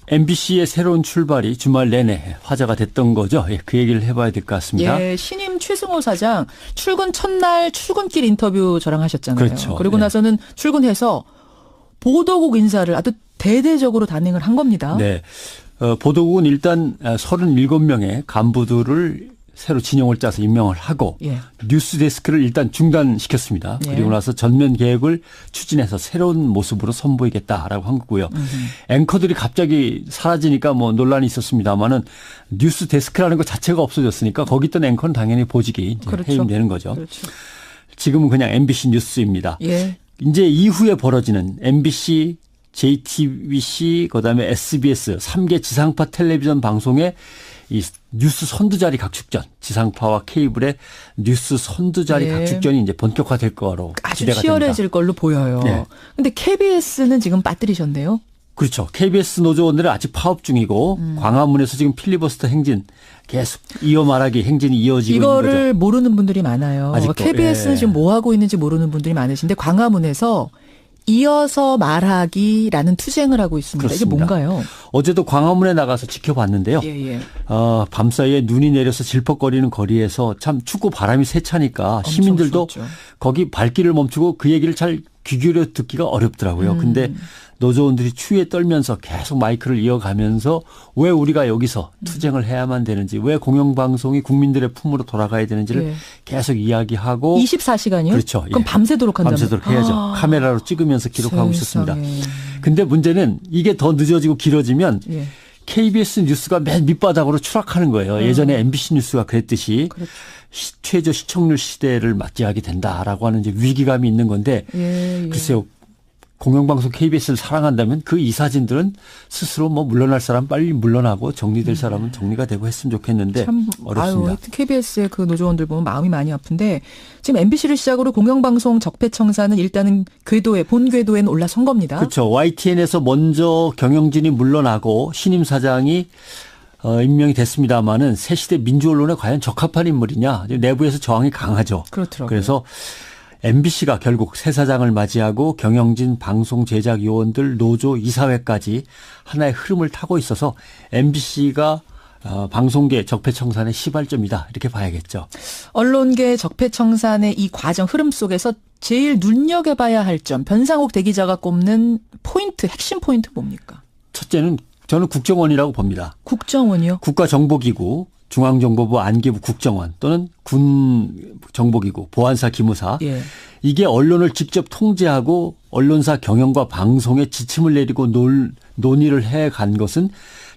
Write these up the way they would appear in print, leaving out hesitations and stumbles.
MBC의 새로운 출발이 주말 내내 화제가 됐던 거죠. 예, 그 얘기를 해봐야 될 것 같습니다. 예, 신임 최승호 사장 출근 첫날 출근길 인터뷰 저랑 하셨잖아요. 그렇죠. 그리고 예. 나서는 출근해서 보도국 인사를 아주 대대적으로 단행을 한 겁니다. 네, 보도국은 일단 37명의 간부들을 새로 진영을 짜서 임명을 하고 예. 뉴스 데스크를 일단 중단시켰습니다. 예. 그리고 나서 전면 계획을 추진해서 새로운 모습으로 선보이겠다라고 한 거고요. 앵커들이 갑자기 사라지니까 뭐 논란이 있었습니다만은 뉴스 데스크라는 것 자체가 없어졌으니까 거기 있던 앵커는 당연히 보직이 이제 그렇죠. 해임되는 거죠. 그렇죠. 지금은 그냥 MBC 뉴스입니다. 예. 이제 이후에 벌어지는 MBC, JTBC, 그다음에 SBS 3개 지상파 텔레비전 방송의 이 뉴스 선두자리 각축전, 지상파와 케이블의 뉴스 선두자리 예. 각축전이 이제 본격화될 거로 아주 기대가 치열해질 됩니다. 걸로 보여요. 네. 근데 KBS는 지금 빠뜨리셨네요. 그렇죠. KBS 노조원들은 아직 파업 중이고 광화문에서 지금 필리버스터 행진 계속 이어 말하기 행진이 이어지고 있는 거죠. 이거를 모르는 분들이 많아요. 아직도, KBS는 예. 지금 뭐 하고 있는지 모르는 분들이 많으신데 광화문에서 이어서 말하기라는 투쟁을 하고 있습니다. 그렇습니다. 이게 뭔가요? 어제도 광화문에 나가서 지켜봤는데요. 예. 밤사이에 눈이 내려서 질퍽거리는 거리에서 참 춥고 바람이 세차니까 시민들도 추웠죠. 거기 발길을 멈추고 그 얘기를 잘 귀 기울여 듣기가 어렵더라고요. 근데 노조원들이 추위에 떨면서 계속 마이크를 이어가면서 왜 우리가 여기서 투쟁을 해야만 되는지, 왜 공영방송이 국민들의 품으로 돌아가야 되는지를 예. 계속 이야기하고 24시간이요? 그렇죠. 그럼 예. 밤새도록 한다면 밤새도록 해야죠. 카메라로 찍으면서 기록하고 있었습니다. 세상에. 근데 문제는 이게 더 늦어지고 길어지면 예. KBS 뉴스가 맨 밑바닥으로 추락하는 거예요. 예전에 MBC 뉴스가 그랬듯이 그렇죠. 최저 시청률 시대를 맞이하게 된다라고 하는 이제 위기감이 있는 건데 예. 글쎄요. 공영방송 KBS를 사랑한다면 그 이사진들은 스스로 뭐 물러날 사람 빨리 물러나고 정리될 사람은 정리가 되고 했으면 좋겠는데 참 어렵습니다. KBS의 그 노조원들 보면 마음이 많이 아픈데 지금 MBC를 시작으로 공영방송 적폐청사는 일단은 본 궤도에는 올라선 겁니다. 그렇죠. YTN에서 먼저 경영진이 물러나고 신임 사장이 임명이 됐습니다마는 새 시대 민주 언론에 과연 적합한 인물이냐 내부에서 저항이 강하죠. 그렇더라고요. 그래서 MBC가 결국 새 사장을 맞이하고 경영진, 방송 제작 요원들, 노조, 이사회까지 하나의 흐름을 타고 있어서 MBC가 방송계 적폐청산의 시발점이다 이렇게 봐야겠죠. 언론계 적폐청산의 이 과정 흐름 속에서 제일 눈여겨봐야 할 점, 변상욱 대기자가 꼽는 포인트, 핵심 포인트 뭡니까? 첫째는 저는 국정원이라고 봅니다. 국정원이요? 국가정보기구, 중앙정보부 안기부 국정원 또는 군정보기구, 보안사 기무사. 예. 이게 언론을 직접 통제하고 언론사 경영과 방송에 지침을 내리고 논의를 해간 것은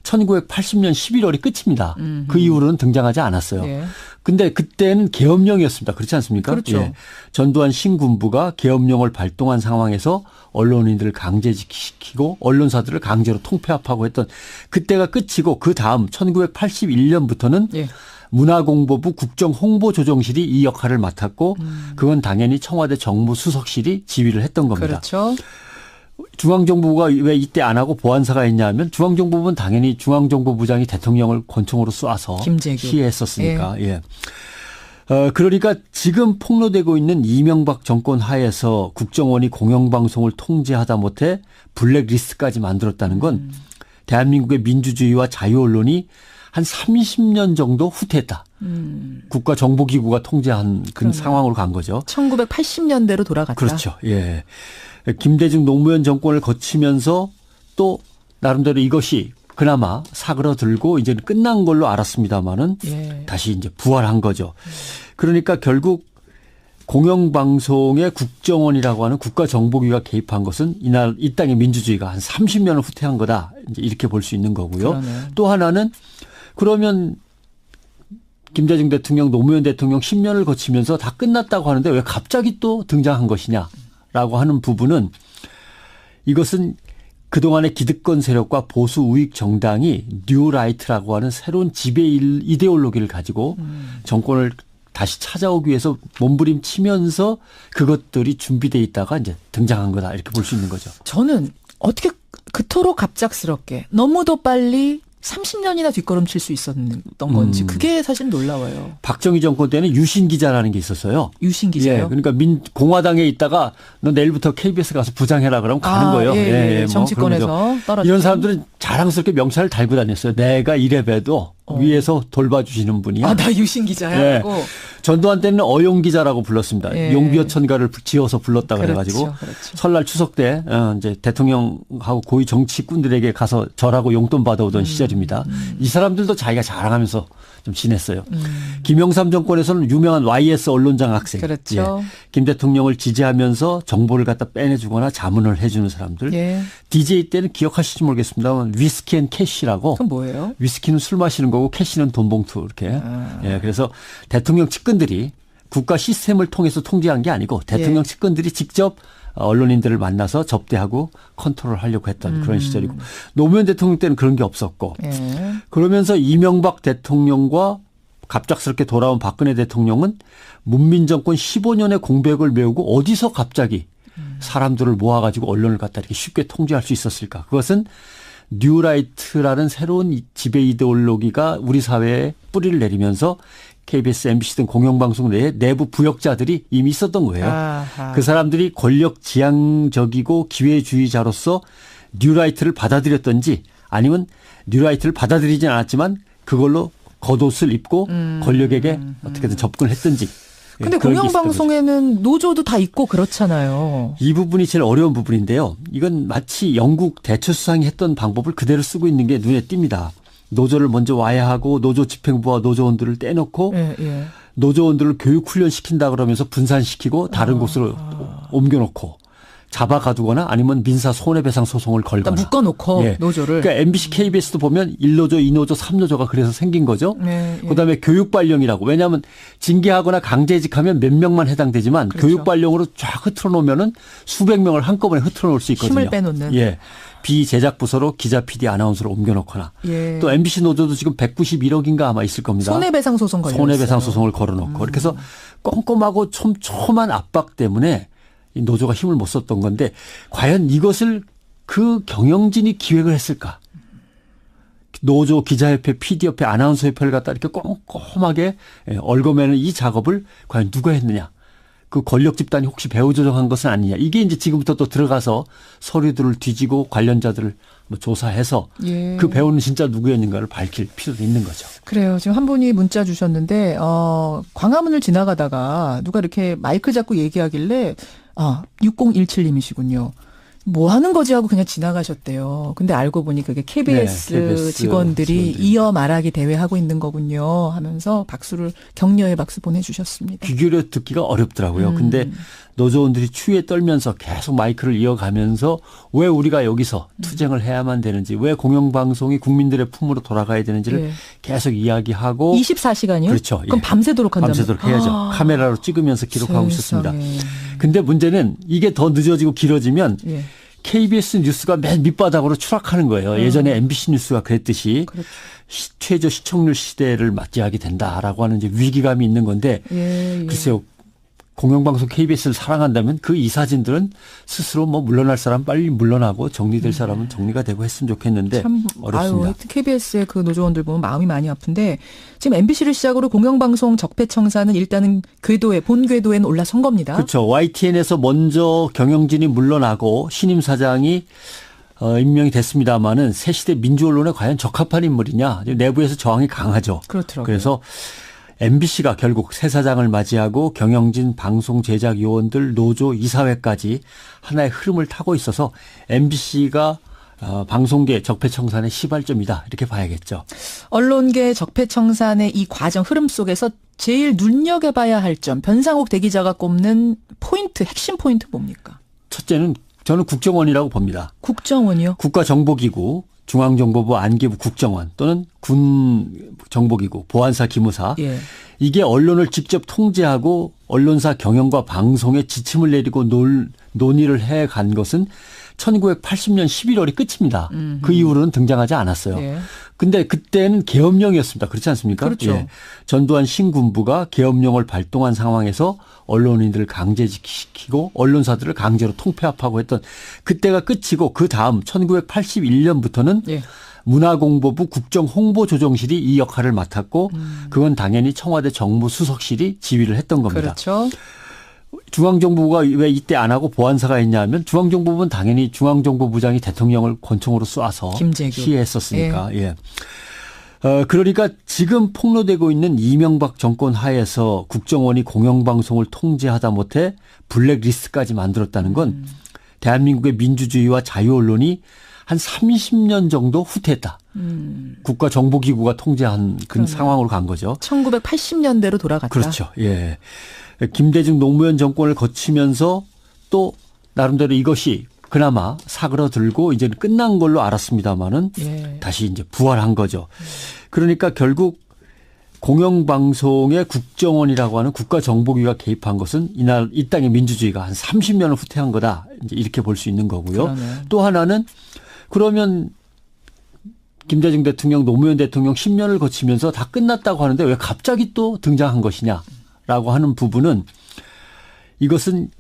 1980년 11월이 끝입니다. 그 이후로는 등장하지 않았어요. 예. 근데 그때는 계엄령이었습니다. 그렇지 않습니까? 그렇죠. 예. 전두환 신군부가 계엄령을 발동한 상황에서 언론인들을 강제시키고 언론사들을 강제로 통폐합하고 했던 그때가 끝이고 그 다음 1981년부터는 예. 문화공보부 국정홍보조정실이 이 역할을 맡았고 그건 당연히 청와대 정무수석실이 지휘를 했던 겁니다. 그렇죠. 중앙정보부가 왜 이때 안 하고 보안사가 했냐면 중앙정보부는 당연히 중앙정보부장이 대통령을 권총으로 쏴서 김재규. 시해했었으니까. 예. 그러니까 지금 폭로되고 있는 이명박 정권 하에서 국정원이 공영방송을 통제하다 못해 블랙리스트까지 만들었다는 건 대한민국의 민주주의와 자유언론이 한 30년 정도 후퇴했다. 국가정보기구가 통제한 그 상황으로 간 거죠. 1980년대로 돌아갔다. 그렇죠. 예. 김대중 노무현 정권을 거치면서 또 나름대로 이것이 그나마 사그러들고 이제는 끝난 걸로 알았습니다마는 예. 다시 이제 부활한 거죠. 그러니까 결국 공영방송의 국정원이라고 하는 국가정보기가 개입한 것은 이 땅의 민주주의가 한 30년을 후퇴한 거다. 이제 이렇게 볼 수 있는 거고요. 그러네. 또 하나는 그러면 김대중 대통령, 노무현 대통령 10년을 거치면서 다 끝났다고 하는데 왜 갑자기 또 등장한 것이냐라고 하는 부분은 이것은 그동안의 기득권 세력과 보수 우익 정당이 뉴라이트라고 하는 새로운 지배 이데올로기를 가지고 정권을 다시 찾아오기 위해서 몸부림치면서 그것들이 준비돼 있다가 이제 등장한 거다 이렇게 볼 수 있는 거죠. 저는 어떻게 그토록 갑작스럽게 너무도 빨리 30년이나 뒷걸음칠 수 있었던 건지 그게 사실 놀라워요. 박정희 정권 때는 유신 기자라는 게 있었어요. 유신 기자요? 예, 그러니까 공화당에 있다가 너 내일부터 KBS 가서 부장해라 그러면 가는 거예요. 예, 정치권에서 떨어져. 이런 사람들은 자랑스럽게 명찰을 달고 다녔어요. 내가 이래봬도 위에서 돌봐주시는 분이야. 나 유신 기자야. 하고. 전두환 때는 어용 기자라고 불렀습니다. 예. 용비어천가를 지어서 불렀다고 해가지고 그렇죠. 설날 추석 때 이제 대통령하고 고위 정치꾼들에게 가서 절하고 용돈 받아오던 시절입니다. 이 사람들도 자기가 자랑하면서 좀 지냈어요. 김영삼 정권에서는 유명한 YS 언론장 학생, 그렇죠. 예. 김 대통령을 지지하면서 정보를 갖다 빼내주거나 자문을 해주는 사람들. 예. DJ 때는 기억하실지 모르겠습니다만 위스키 앤 캐시라고. 그건 뭐예요? 위스키는 술 마시는 거고 캐시는 돈 봉투 이렇게. 예, 그래서 대통령 측근들이 국가 시스템을 통해서 통제한 게 아니고 대통령 측근들이 직접 언론인들을 만나서 접대하고 컨트롤하려고 했던 그런 시절이고 노무현 대통령 때는 그런 게 없었고 그러면서 이명박 대통령과 갑작스럽게 돌아온 박근혜 대통령은 문민정권 15년의 공백을 메우고 어디서 갑자기 사람들을 모아가지고 언론을 갖다 이렇게 쉽게 통제할 수 있었을까? 그것은 뉴라이트라는 새로운 지배 이데올로기가 우리 사회에 뿌리를 내리면서 KBS, MBC 등 공영방송 내에 내부 부역자들이 이미 있었던 거예요. 아하. 그 사람들이 권력 지향적이고 기회주의자로서 뉴라이트를 받아들였던지 아니면 뉴라이트를 받아들이진 않았지만 그걸로 겉옷을 입고 권력에게 어떻게든 접근을 했던지. 근데 공영방송에는 노조도 다 있고 그렇잖아요. 이 부분이 제일 어려운 부분인데요. 이건 마치 영국 대처수상이 했던 방법을 그대로 쓰고 있는 게 눈에 띕니다. 노조를 먼저 와야하고 노조 집행부와 노조원들을 떼놓고 노조원들을 교육훈련시킨다 그러면서 분산시키고 다른 곳으로 옮겨놓고 잡아가두거나 아니면 민사 손해배상 소송을 걸거나. 그러니까 묶어놓고 노조를. 그러니까 MBC, KBS도 보면 1노조, 2노조, 3노조가 그래서 생긴 거죠. 그다음에 교육발령이라고. 왜냐하면 징계하거나 강제직하면 몇 명만 해당되지만 그렇죠. 교육발령으로 쫙 흐트러놓으면은 수백 명을 한꺼번에 흐트러놓을 수 있거든요. 힘을 빼놓는. 예. 비제작 부서로 기자, PD, 아나운서를 옮겨놓거나. 또 MBC 노조도 지금 191억인가 아마 있을 겁니다. 손해배상 소송 걸려 손해배상 소송을 걸어놓고. 이렇게 해서 꼼꼼하고 촘촘한 압박 때문에 이 노조가 힘을 못 썼던 건데 과연 이것을 그 경영진이 기획을 했을까? 노조, 기자협회, PD협회, 아나운서협회를 갖다 이렇게 꼼꼼하게 얽어매는 이 작업을 과연 누가 했느냐? 그 권력 집단이 혹시 배후 조정한 것은 아니냐. 이게 이제 지금부터 또 들어가서 서류들을 뒤지고 관련자들을 조사해서 그 배우는 진짜 누구였는가를 밝힐 필요도 있는 거죠. 그래요. 지금 한 분이 문자 주셨는데 광화문을 지나가다가 누가 이렇게 마이크 잡고 얘기하길래 6017님이시군요. 뭐 하는 거지 하고 그냥 지나가셨대요. 근데 알고 보니 그게 KBS 직원들이 이어 말하기 대회 하고 있는 거군요 하면서 격려의 박수 보내주셨습니다. 귀 기울여 듣기가 어렵더라고요. 근데 노조원들이 추위에 떨면서 계속 마이크를 이어가면서 왜 우리가 여기서 투쟁을 해야만 되는지 왜 공영방송이 국민들의 품으로 돌아가야 되는지를 계속 이야기하고 24시간이요? 그렇죠. 그럼 밤새도록 한다면 밤새도록 해야죠. 카메라로 찍으면서 기록하고 있었습니다. 근데 문제는 이게 더 늦어지고 길어지면 KBS 뉴스가 맨 밑바닥으로 추락하는 거예요. 예전에 MBC 뉴스가 그랬듯이 그렇죠. 최저 시청률 시대를 맞이하게 된다라고 하는 이제 위기감이 있는 건데 글쎄요. 공영방송 KBS를 사랑한다면 그 이사진들은 스스로 물러날 사람 빨리 물러나고 정리될 사람은 정리가 되고 했으면 좋겠는데 참 어렵습니다. KBS의 그 노조원들 보면 마음이 많이 아픈데 지금 MBC를 시작으로 공영방송 적폐청사는 일단은 본 궤도에는 올라선 겁니다. 그렇죠. YTN에서 먼저 경영진이 물러나고 신임 사장이 임명이 됐습니다마는 새 시대 민주언론에 과연 적합한 인물이냐. 내부에서 저항이 강하죠. 그렇더라고요. 그래서 MBC가 결국 새 사장을 맞이하고 경영진, 방송 제작 요원들, 노조, 이사회까지 하나의 흐름을 타고 있어서 MBC가 방송계 적폐청산의 시발점이다 이렇게 봐야겠죠. 언론계 적폐청산의 이 과정 흐름 속에서 제일 눈여겨봐야 할 점 변상욱 대기자가 꼽는 포인트, 핵심 포인트 뭡니까? 첫째는 저는 국정원이라고 봅니다. 국정원이요? 국가정보기구. 중앙정보부, 안기부, 국정원 또는 군정보기구, 보안사, 기무사 이게 언론을 직접 통제하고 언론사 경영과 방송에 지침을 내리고 논의를 해간 것은 1980년 11월이 끝입니다. 그 이후로는 등장하지 않았어요. 근데 그때는 계엄령이었습니다. 그렇지 않습니까? 그렇죠. 전두환 신군부가 계엄령을 발동한 상황에서 언론인들을 강제시키고 언론사들을 강제로 통폐합하고 했던 그때가 끝이고 그 다음 1981년부터는 문화공보부 국정홍보조정실이 이 역할을 맡았고 그건 당연히 청와대 정무수석실이 지휘를 했던 겁니다. 그렇죠. 중앙정보부가 왜 이때 안 하고 보안사가 했냐면 중앙정보부는 당연히 중앙정보부장이 대통령을 권총으로 쏴서 김재규. 시해했었으니까. 예. 그러니까 지금 폭로되고 있는 이명박 정권 하에서 국정원이 공영방송을 통제하다 못해 블랙리스트까지 만들었다는 건 대한민국의 민주주의와 자유언론이 한 30년 정도 후퇴했다. 국가정보기구가 통제한 그런 상황으로 간 거죠. 1980년대로 돌아갔다. 그렇죠. 예. 김대중 노무현 정권을 거치면서 또 나름대로 이것이 그나마 사그러들고 이제는 끝난 걸로 알았습니다마는 예. 다시 이제 부활한 거죠. 그러니까 결국 공영방송의 국정원이라고 하는 국가정보기가 개입한 것은 이 땅의 민주주의가 한 30년을 후퇴한 거다. 이제 이렇게 볼 수 있는 거고요. 그러네. 또 하나는 그러면 김대중 대통령, 노무현 대통령 10년을 거치면서 다 끝났다고 하는데 왜 갑자기 또 등장한 것이냐라고 하는 부분은 이것은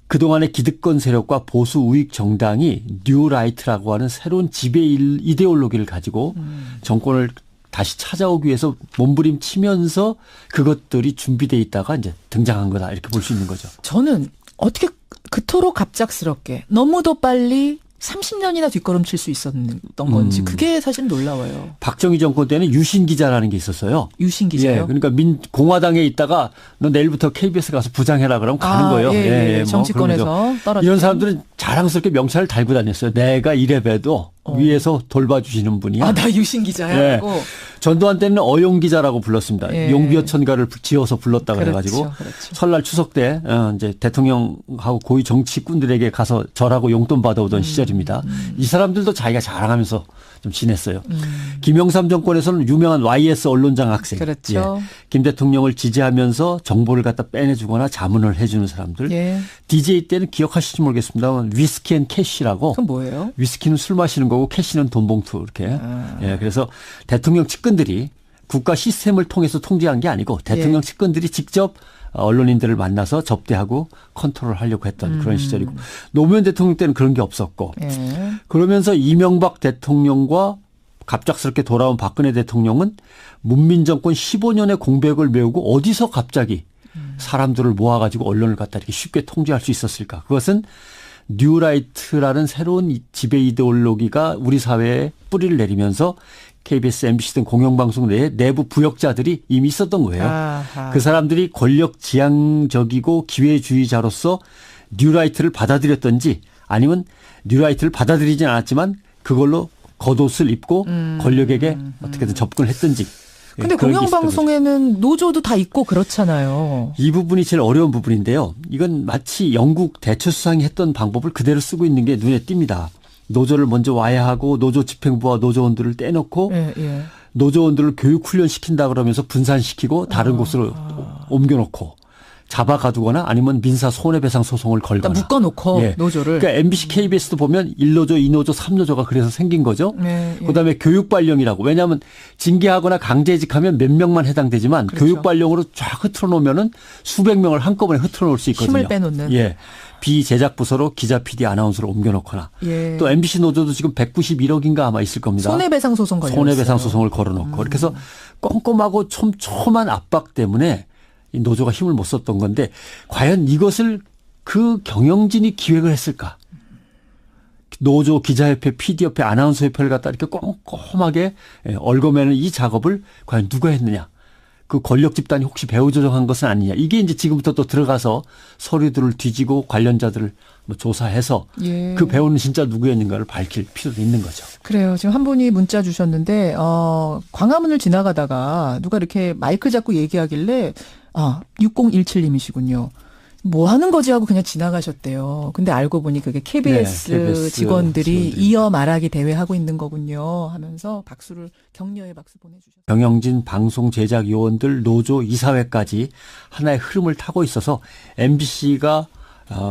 그동안의 기득권 세력과 보수 우익 정당이 뉴라이트라고 하는 새로운 지배 이데올로기를 가지고 정권을 다시 찾아오기 위해서 몸부림치면서 그것들이 준비돼 있다가 이제 등장한 거다. 이렇게 볼 수 있는 거죠. 저는 어떻게 그토록 갑작스럽게 너무도 빨리 30년이나 뒷걸음칠 수 있었던 건지 그게 사실 놀라워요. 박정희 정권 때는 유신 기자라는 게 있었어요. 유신 기자요? 예, 그러니까 공화당에 있다가 너 내일부터 KBS 가서 부장해라 그러면 가는 거예요. 예, 뭐 정치권에서 떨어져. 이런 사람들은 자랑스럽게 명찰을 달고 다녔어요. 내가 이래봬도 위에서 돌봐주시는 분이야. 나 유신 기자야. 예. 전두환 때는 어용 기자라고 불렀습니다. 예. 용비어천가를 지어서 불렀다 그래가지고 그렇죠. 설날 추석 때 이제 대통령하고 고위 정치꾼들에게 가서 절하고 용돈 받아오던 시절입니다. 이 사람들도 자기가 자랑하면서 좀 지냈어요. 김영삼 정권에서는 유명한 YS 언론장 학생, 그렇죠. 김 대통령을 지지하면서 정보를 갖다 빼내주거나 자문을 해주는 사람들. 예. DJ 때는 기억하실지 모르겠습니다만 위스키 앤 캐시라고. 그건 뭐예요? 위스키는 술 마시는 거고 캐시는 돈 봉투 이렇게. 예, 그래서 대통령 측근들이 국가 시스템을 통해서 통제한 게 아니고 대통령 측근들이 직접 언론인들을 만나서 접대하고 컨트롤하려고 했던 그런 시절이고 노무현 대통령 때는 그런 게 없었고 예. 그러면서 이명박 대통령과 갑작스럽게 돌아온 박근혜 대통령은 문민정권 15년의 공백을 메우고 어디서 갑자기 사람들을 모아가지고 언론을 갖다 이렇게 쉽게 통제할 수 있었을까? 그것은 뉴라이트라는 새로운 지배 이데올로기가 우리 사회에 뿌리를 내리면서 KBS, MBC 등 공영방송 내에 내부 부역자들이 이미 있었던 거예요. 아하. 그 사람들이 권력 지향적이고 기회주의자로서 뉴라이트를 받아들였던지 아니면 뉴라이트를 받아들이진 않았지만 그걸로 겉옷을 입고 권력에게 어떻게든 접근을 했던지. 근데 그런 게 있었던 거죠. 공영방송에는 노조도 다 있고 그렇잖아요. 이 부분이 제일 어려운 부분인데요. 이건 마치 영국 대처수상이 했던 방법을 그대로 쓰고 있는 게 눈에 띕니다. 노조를 먼저 와해하고 노조 집행부와 노조원들을 떼놓고 예. 노조원들을 교육훈련 시킨다 그러면서 분산시키고 다른 곳으로 옮겨놓고 잡아가두거나 아니면 민사 손해배상 소송을 걸거나. 일단 묶어놓고 노조를. 그러니까 MBC, KBS도 보면 1노조, 2노조, 3노조가 그래서 생긴 거죠. 예. 그다음에 교육발령이라고. 왜냐하면 징계하거나 강제직하면 몇 명만 해당되지만 그렇죠. 교육발령으로 쫙 흐트러놓으면은 수백 명을 한꺼번에 흐트러놓을 수 있거든요. 힘을 빼놓는. 예. 비제작 부서로 기자, PD, 아나운서를 옮겨놓거나. 예. 또 MBC 노조도 지금 191억인가 아마 있을 겁니다. 손해배상 소송 걸렸어요. 손해배상 소송을 걸어놓고. 이렇게 해서 꼼꼼하고 촘촘한 압박 때문에 이 노조가 힘을 못 썼던 건데 과연 이것을 그 경영진이 기획을 했을까? 노조, 기자협회, PD협회, 아나운서협회를 갖다 이렇게 꼼꼼하게 얽어매는 이 작업을 과연 누가 했느냐? 그 권력 집단이 혹시 배후 조정한 것은 아니냐? 이게 이제 지금부터 또 들어가서 서류들을 뒤지고 관련자들을 뭐 조사해서 예. 그 배우는 진짜 누구였는가를 밝힐 필요도 있는 거죠. 그래요. 지금 한 분이 문자 주셨는데 광화문을 지나가다가 누가 이렇게 마이크 잡고 얘기하길래 6017님이시군요. 뭐 하는 거지 하고 그냥 지나가셨대요. 근데 알고 보니 그게 KBS, KBS 직원들이 이어 말하기 대회 하고 있는 거군요 하면서 격려의 박수 보내주셨어요. 경영진, 방송 제작 요원들, 노조, 이사회까지 하나의 흐름을 타고 있어서 MBC가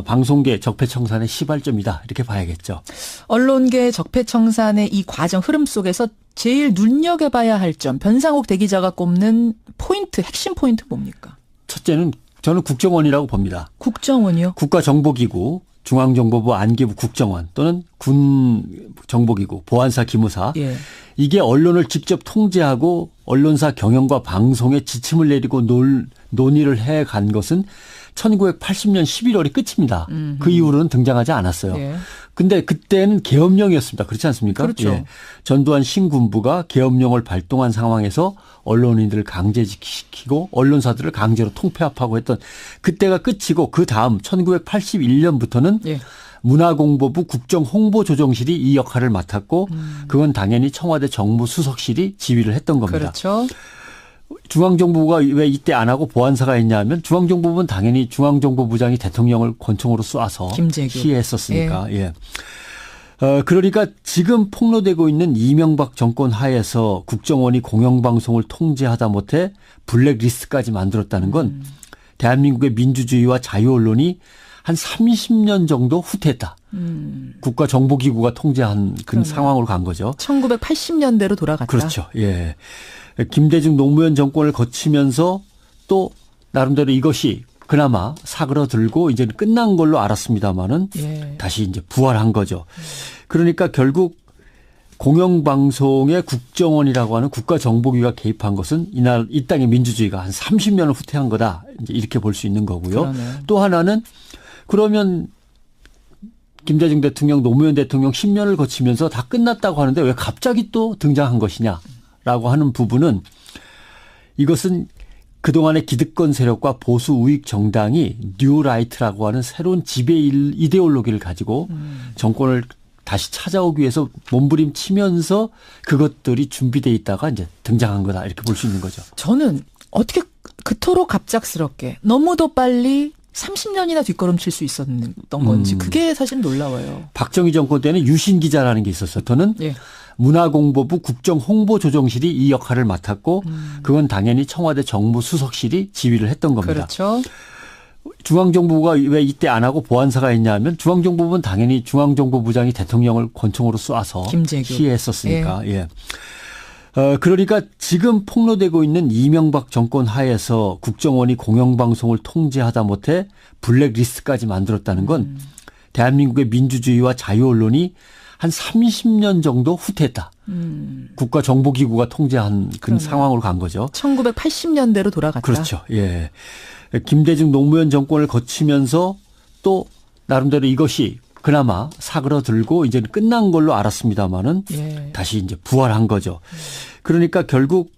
방송계 적폐청산의 시발점이다 이렇게 봐야겠죠. 언론계 적폐청산의 이 과정 흐름 속에서 제일 눈여겨봐야 할 점, 변상욱 대기자가 꼽는 포인트, 핵심 포인트 뭡니까? 첫째는 저는 국정원이라고 봅니다. 국정원이요? 국가정보기구 중앙정보부 안기부 국정원 또는 군정보기구 보안사 기무사 예. 이게 언론을 직접 통제하고 언론사 경영과 방송에 지침을 내리고 논의를 해간 것은 1980년 11월이 끝입니다. 그 이후로는 등장하지 않았어요. 예. 근데 그때는 계엄령이었습니다. 그렇지 않습니까? 그렇죠. 예. 전두환 신군부가 계엄령을 발동한 상황에서 언론인들을 강제시키고 언론사들을 강제로 통폐합하고 했던 그때가 끝이고 그 다음 1981년부터는 예. 문화공보부 국정홍보조정실이 이 역할을 맡았고 그건 당연히 청와대 정무수석실이 지휘를 했던 겁니다. 그렇죠. 중앙정보부가 왜 이때 안 하고 보안사가 했냐면 중앙정보부는 당연히 중앙정보부장이 대통령을 권총으로 쏴서 김재규. 시해했었으니까. 예. 그러니까 지금 폭로되고 있는 이명박 정권 하에서 국정원이 공영방송을 통제하다 못해 블랙리스트까지 만들었다는 건 대한민국의 민주주의와 자유언론이 한 30년 정도 후퇴했다. 국가정보기구가 통제한 그 상황으로 간 거죠. 1980년대로 돌아갔다. 그렇죠. 예. 김대중 노무현 정권을 거치면서 또 나름대로 이것이 그나마 사그러들고 이제는 끝난 걸로 알았습니다마는 예. 다시 이제 부활한 거죠. 그러니까 결국 공영방송의 국정원이라고 하는 국가정보기가 개입한 것은 이 땅의 민주주의가 한 30년을 후퇴한 거다. 이제 이렇게 볼 수 있는 거고요. 그러네. 또 하나는 그러면 김대중 대통령, 노무현 대통령 10년을 거치면서 다 끝났다고 하는데 왜 갑자기 또 등장한 것이냐라고 하는 부분은 이것은 그동안의 기득권 세력과 보수 우익 정당이 뉴라이트라고 하는 새로운 지배 이데올로기를 가지고 정권을 다시 찾아오기 위해서 몸부림치면서 그것들이 준비돼 있다가 이제 등장한 거다 이렇게 볼 수 있는 거죠. 저는 어떻게 그토록 갑작스럽게 너무도 빨리 30년이나 뒷걸음칠 수 있었던 건지 그게 사실 놀라워요. 박정희 정권 때는 유신 기자라는 게 있었어요. 저는 예. 문화공보부 국정홍보조정실이 이 역할을 맡았고 그건 당연히 청와대 정무수석실이 지휘를 했던 겁니다. 그렇죠. 중앙정보부가 왜 이때 안 하고 보안사가 했냐면 중앙정보부는 당연히 중앙정보부장이 대통령을 권총으로 쏴서 김재규. 시해했었으니까. 예. 그러니까 지금 폭로되고 있는 이명박 정권 하에서 국정원이 공영방송을 통제하다 못해 블랙리스트까지 만들었다는 건 대한민국의 민주주의와 자유언론이 한 30년 정도 후퇴했다. 국가정보기구가 통제한 그 상황으로 간 거죠. 1980년대로 돌아갔다. 그렇죠. 예. 김대중 노무현 정권을 거치면서 또 나름대로 이것이 그나마 사그러들고 이제는 끝난 걸로 알았습니다마는 예. 다시 이제 부활한 거죠. 그러니까 결국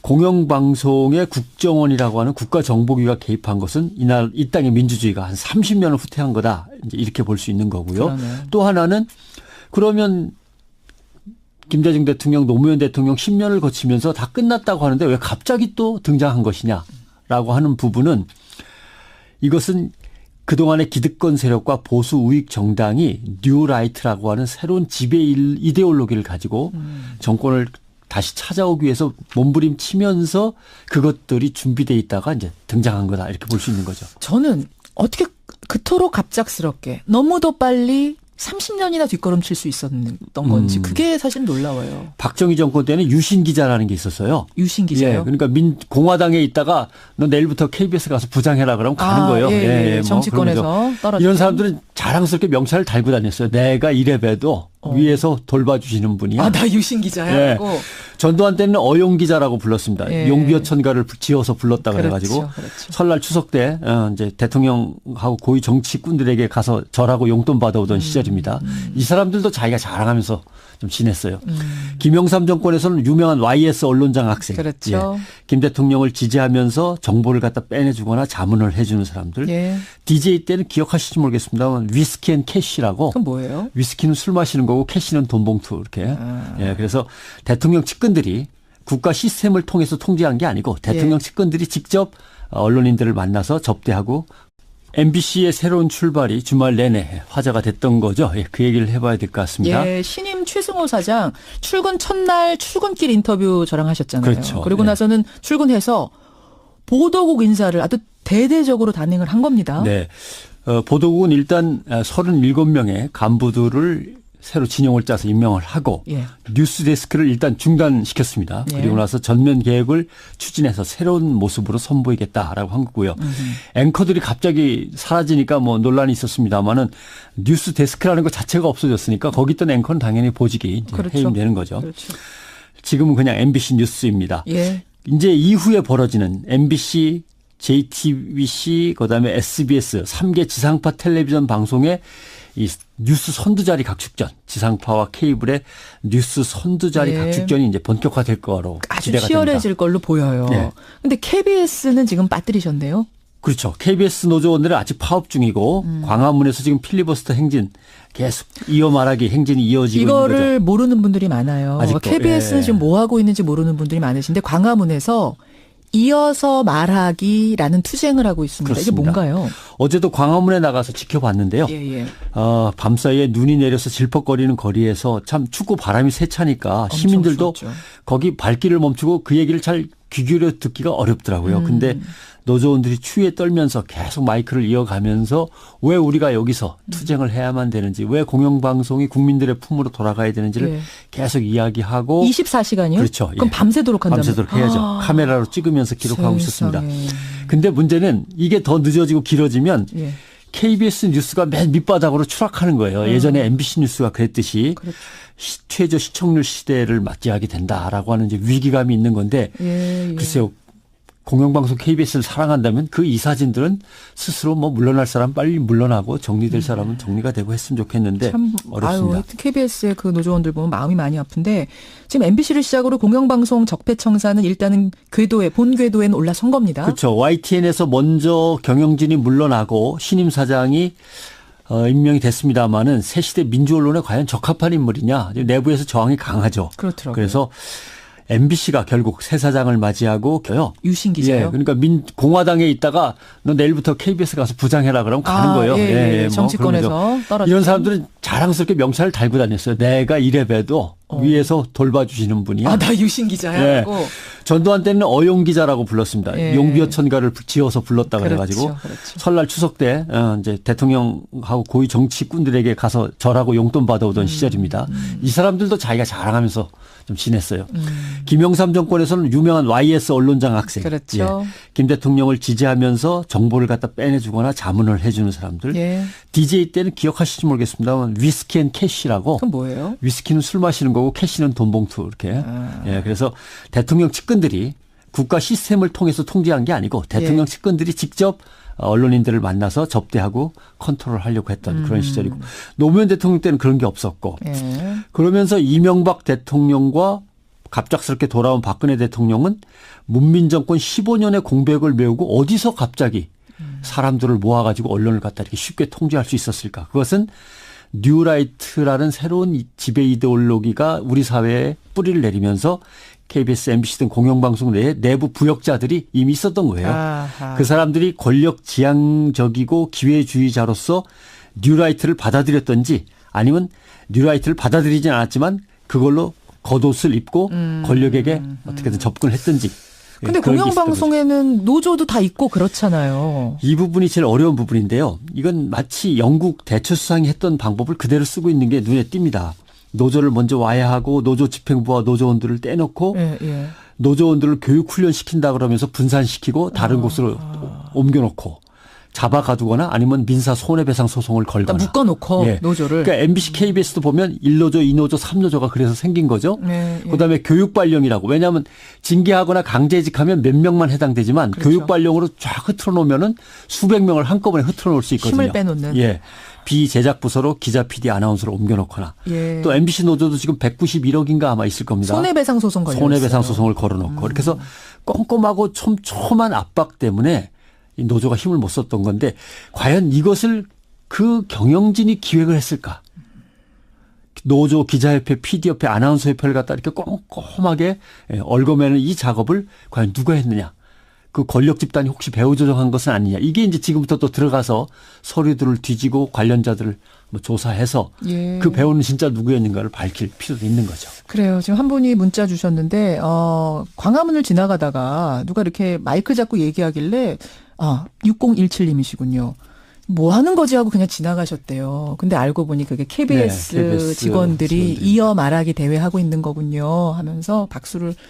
공영방송의 국정원이라고 하는 국가정보기가 개입한 것은 이 땅의 민주주의가 한 30년을 후퇴한 거다. 이제 이렇게 볼 수 있는 거고요. 그러네. 또 하나는 그러면 김대중 대통령, 노무현 대통령 10년을 거치면서 다 끝났다고 하는데 왜 갑자기 또 등장한 것이냐라고 하는 부분은 이것은 그동안의 기득권 세력과 보수 우익 정당이 뉴라이트라고 하는 새로운 지배 이데올로기를 가지고 정권을 다시 찾아오기 위해서 몸부림치면서 그것들이 준비돼 있다가 이제 등장한 거다 이렇게 볼 수 있는 거죠. 저는 어떻게 그토록 갑작스럽게 너무도 빨리 30년이나 뒷걸음칠 수 있었던 건지 그게 사실 놀라워요. 박정희 정권 때는 유신 기자라는 게 있었어요. 유신 기자요? 예, 그러니까 공화당에 있다가 너 내일부터 KBS 가서 부장해라 그러면 가는 거예요. 예, 뭐 정치권에서 떨어져. 이런 사람들은 자랑스럽게 명찰을 달고 다녔어요. 내가 이래봬도 위에서 돌봐주시는 분이야. 나 유신 기자야. 예. 전두환 때는 어용 기자라고 불렀습니다. 예. 용비어천가를 지어서 불렀다 그래가지고 그렇죠. 설날 추석 때 이제 대통령하고 고위 정치꾼들에게 가서 절하고 용돈 받아오던 시절입니다. 이 사람들도 자기가 자랑하면서 좀 지냈어요. 김영삼 정권에서는 유명한 YS 언론장 학생. 그렇죠. 예. 김 대통령을 지지하면서 정보를 갖다 빼내주거나 자문을 해주는 사람들. 예. DJ 때는 기억하실지 모르겠습니다만 위스키 앤 캐시라고. 그건 뭐예요? 위스키는 술 마시는 거고 캐시는 돈 봉투 이렇게. 예. 그래서 대통령 측근들이 국가 시스템을 통해서 통제한 게 아니고 대통령 측근들이 직접 언론인들을 만나서 접대하고 MBC의 새로운 출발이 주말 내내 화제가 됐던 거죠. 예, 그 얘기를 해봐야 될 것 같습니다. 예, 신임 최승호 사장 출근 첫날 출근길 인터뷰 저랑 하셨잖아요. 그렇죠. 그리고 예. 나서는 출근해서 보도국 인사를 아주 대대적으로 단행을 한 겁니다. 네. 보도국은 일단 37명의 간부들을 새로 진영을 짜서 임명을 하고 예. 뉴스 데스크를 일단 중단시켰습니다. 예. 그리고 나서 전면 계획을 추진해서 새로운 모습으로 선보이겠다라고 한 거고요. 앵커들이 갑자기 사라지니까 뭐 논란이 있었습니다만은 뉴스 데스크라는 것 자체가 없어졌으니까 거기 있던 앵커는 당연히 보직이 이제 그렇죠. 해임되는 거죠. 그렇죠. 지금은 그냥 MBC 뉴스입니다. 예. 이제 이후에 벌어지는 MBC, JTBC, 그다음에 SBS 3개 지상파 텔레비전 방송의 이 뉴스 선두자리 각축전, 지상파와 케이블의 뉴스 선두자리 예. 각축전이 이제 본격화될 거로 아주 기대가 치열해질 됩니다. 걸로 보여요. 네. 근데 KBS는 지금 빠뜨리셨네요. 그렇죠. KBS 노조원들은 아직 파업 중이고 광화문에서 지금 필리버스터 행진 계속 이어 말하기 행진이 이어지고 있는 거죠. 이거를 모르는 분들이 많아요. 아직도, KBS는 예. 지금 뭐 하고 있는지 모르는 분들이 많으신데 광화문에서 이어서 말하기라는 투쟁을 하고 있습니다. 그렇습니다. 이게 뭔가요? 어제도 광화문에 나가서 지켜봤는데요. 예. 밤사이에 눈이 내려서 질퍽거리는 거리에서 참 춥고 바람이 세차니까 시민들도 추웠죠. 거기 발길을 멈추고 그 얘기를 잘 귀 기울여 듣기가 어렵더라고요. 근데 노조원들이 추위에 떨면서 계속 마이크를 이어가면서 왜 우리가 여기서 투쟁을 해야만 되는지, 왜 공영방송이 국민들의 품으로 돌아가야 되는지를 예. 계속 이야기하고 24시간이요? 그렇죠. 그럼 예. 밤새도록 한다면 밤새도록 해야죠. 카메라로 찍으면서 기록하고 있었습니다. 근데 문제는 이게 더 늦어지고 길어지면 예. KBS 뉴스가 맨 밑바닥으로 추락하는 거예요. 예전에 MBC 뉴스가 그랬듯이 그렇죠. 최저 시청률 시대를 맞이하게 된다라고 하는 이제 위기감이 있는 건데 예. 글쎄요. 공영방송 KBS를 사랑한다면 그 이사진들은 스스로 뭐 물러날 사람 빨리 물러나고 정리될 사람은 정리가 되고 했으면 좋겠는데 참 어렵습니다. KBS의 그 노조원들 보면 마음이 많이 아픈데 지금 MBC를 시작으로 공영방송 적폐청사는 일단은 본 궤도에는 올라선 겁니다. 그렇죠. YTN에서 먼저 경영진이 물러나고 신임 사장이 임명이 됐습니다마는 새 시대 민주 언론에 과연 적합한 인물이냐 내부에서 저항이 강하죠. 그렇더라고요. 그래서 MBC가 결국 새 사장을 맞이하고 유신 기자요. 예, 그러니까 공화당에 있다가 너 내일부터 KBS 가서 부장해라 그러면 가는 거예요. 예, 뭐 정치권에서 떨어져. 이런 사람들은 자랑스럽게 명찰을 달고 다녔어요. 내가 이래봬도 위에서 돌봐주시는 분이야. 나 유신 기자야. 예. 전두환 때는 어용 기자라고 불렀습니다. 예. 용비어천가를 지어서 불렀다 그래가지고 그렇죠. 설날 추석 때 이제 대통령하고 고위 정치꾼들에게 가서 절하고 용돈 받아오던 시절입니다. 이 사람들도 자기가 자랑하면서 좀 지냈어요. 김영삼 정권에서는 유명한 YS 언론장 학생. 그렇죠. 예. 김 대통령을 지지하면서 정보를 갖다 빼내주거나 자문을 해주는 사람들. 예. DJ 때는 기억하실지 모르겠습니다만 위스키 앤 캐시라고. 그건 뭐예요? 위스키는 술 마시는 거고 캐시는 돈 봉투 이렇게. 예. 그래서 대통령 측근들이 국가 시스템을 통해서 통제한 게 아니고 대통령 예. 측근들이 직접 언론인들을 만나서 접대하고 컨트롤하려고 했던 그런 시절이고 노무현 대통령 때는 그런 게 없었고 예. 그러면서 이명박 대통령과 갑작스럽게 돌아온 박근혜 대통령은 문민정권 15년의 공백을 메우고 어디서 갑자기 사람들을 모아가지고 언론을 갖다 이렇게 쉽게 통제할 수 있었을까? 그것은 뉴라이트라는 새로운 지배 이데올로기가 우리 사회에 뿌리를 내리면서 KBS, MBC 등 공영방송 내에 내부 부역자들이 이미 있었던 거예요. 아하. 그 사람들이 권력 지향적이고 기회주의자로서 뉴라이트를 받아들였던지 아니면 뉴라이트를 받아들이진 않았지만 그걸로 겉옷을 입고 권력에게 어떻게든 접근을 했든지. 근데 그런 게 있었던 거죠. 공영방송에는 노조도 다 있고 그렇잖아요. 이 부분이 제일 어려운 부분인데요. 이건 마치 영국 대처수상이 했던 방법을 그대로 쓰고 있는 게 눈에 띕니다. 노조를 먼저 와야하고 노조 집행부와 노조원들을 떼놓고 예. 노조원들을 교육훈련시킨다 그러면서 분산시키고 다른 곳으로 옮겨놓고 잡아가두거나 아니면 민사 손해배상 소송을 걸거나. 묶어놓고 예. 노조를. 그러니까 MBC, KBS도 보면 1노조, 2노조, 3노조가 그래서 생긴 거죠. 예. 그다음에 교육발령이라고. 왜냐하면 징계하거나 강제직하면 몇 명만 해당되지만 그렇죠. 교육발령으로 쫙 흐트러 놓으면은 수백 명을 한꺼번에 흐트러 놓을 수 있거든요. 힘을 빼놓는. 예. 비제작 부서로 기자, PD, 아나운서를 옮겨놓거나. 예. 또 MBC 노조도 지금 191억인가 아마 있을 겁니다. 손해배상 소송 걸려 손해배상 소송을 걸어놓고. 그렇게 해서 꼼꼼하고 촘촘한 압박 때문에 이 노조가 힘을 못 썼던 건데 과연 이것을 그 경영진이 기획을 했을까? 노조, 기자협회, PD협회, 아나운서협회를 갖다 이렇게 꼼꼼하게 얽어매는 이 작업을 과연 누가 했느냐? 그 권력 집단이 혹시 배후 조정한 것은 아니냐. 이게 이제 지금부터 또 들어가서 서류들을 뒤지고 관련자들을 뭐 조사해서 예. 그 배우는 진짜 누구였는가를 밝힐 필요도 있는 거죠. 그래요. 지금 한 분이 문자 주셨는데 광화문을 지나가다가 누가 이렇게 마이크 잡고 얘기하길래 6017님이시군요. 뭐 하는 거지 하고 그냥 지나가셨대요. 근데 알고 보니 그게 KBS, KBS 직원들이 이어 말하기 대회 하고 있는 거군요 하면서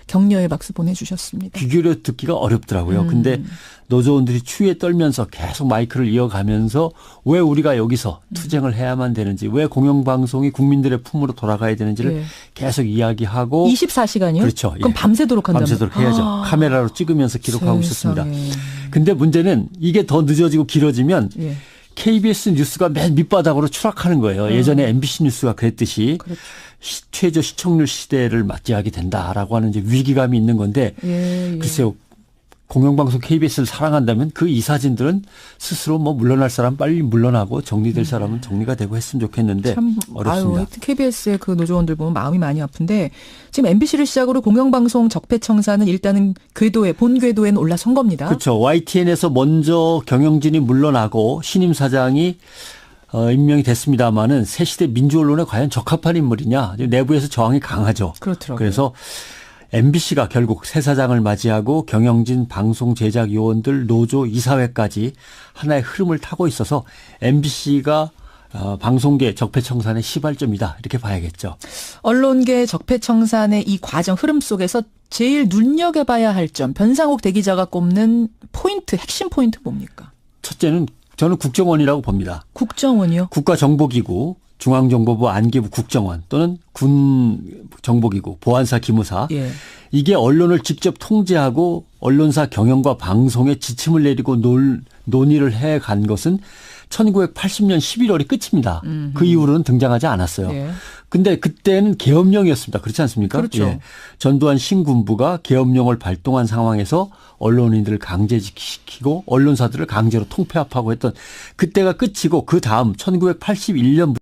격려의 박수 보내주셨습니다. 귀 기울여 듣기가 어렵더라고요. 근데 노조원들이 추위에 떨면서 계속 마이크를 이어가면서 왜 우리가 여기서 투쟁을 해야만 되는지, 왜 공영방송이 국민들의 품으로 돌아가야 되는지를 예. 계속 이야기하고 24시간이요? 그렇죠. 그럼 예. 밤새도록 한다면 밤새도록 해야죠. 카메라로 찍으면서 기록하고 세상에. 있었습니다. 근데 문제는 이게 더 늦어지고 길어지면 예. KBS 뉴스가 맨 밑바닥으로 추락하는 거예요. 예전에 MBC 뉴스가 그랬듯이 그렇죠. 최저 시청률 시대를 맞이하게 된다라고 하는 이제 위기감이 있는 건데 예. 글쎄요. 공영방송 KBS를 사랑한다면 그 이사진들은 스스로 뭐 물러날 사람 빨리 물러나고 정리될 사람은 정리가 되고 했으면 좋겠는데 참 어렵습니다. KBS의 그 노조원들 보면 마음이 많이 아픈데 지금 MBC를 시작으로 공영방송 적폐청산은 일단은 본 궤도에는 올라선 겁니다. 그렇죠. YTN에서 먼저 경영진이 물러나고 신임 사장이 임명이 됐습니다마는 새 시대 민주언론에 과연 적합한 인물이냐. 내부에서 저항이 강하죠. 그렇더라고요. 그래서 MBC가 결국 새 사장을 맞이하고 경영진 방송 제작 요원들 노조 이사회까지 하나의 흐름을 타고 있어서 MBC가 방송계 적폐청산의 시발점이다 이렇게 봐야겠죠. 언론계 적폐청산의 이 과정 흐름 속에서 제일 눈여겨봐야 할 점, 변상욱 대기자가 꼽는 포인트, 핵심 포인트 뭡니까? 첫째는 저는 국정원이라고 봅니다. 국정원이요? 국가정보기구, 중앙정보부 안기부 국정원 또는 군정보기구, 보안사 기무사. 예. 이게 언론을 직접 통제하고 언론사 경영과 방송에 지침을 내리고 논의를 해간 것은 1980년 11월이 끝입니다. 그 이후로는 등장하지 않았어요. 예. 근데 그때는 계엄령이었습니다. 그렇지 않습니까? 그렇죠. 예. 전두환 신군부가 계엄령을 발동한 상황에서 언론인들을 강제시키고 언론사들을 강제로 통폐합하고 했던 그때가 끝이고 그 다음 1981년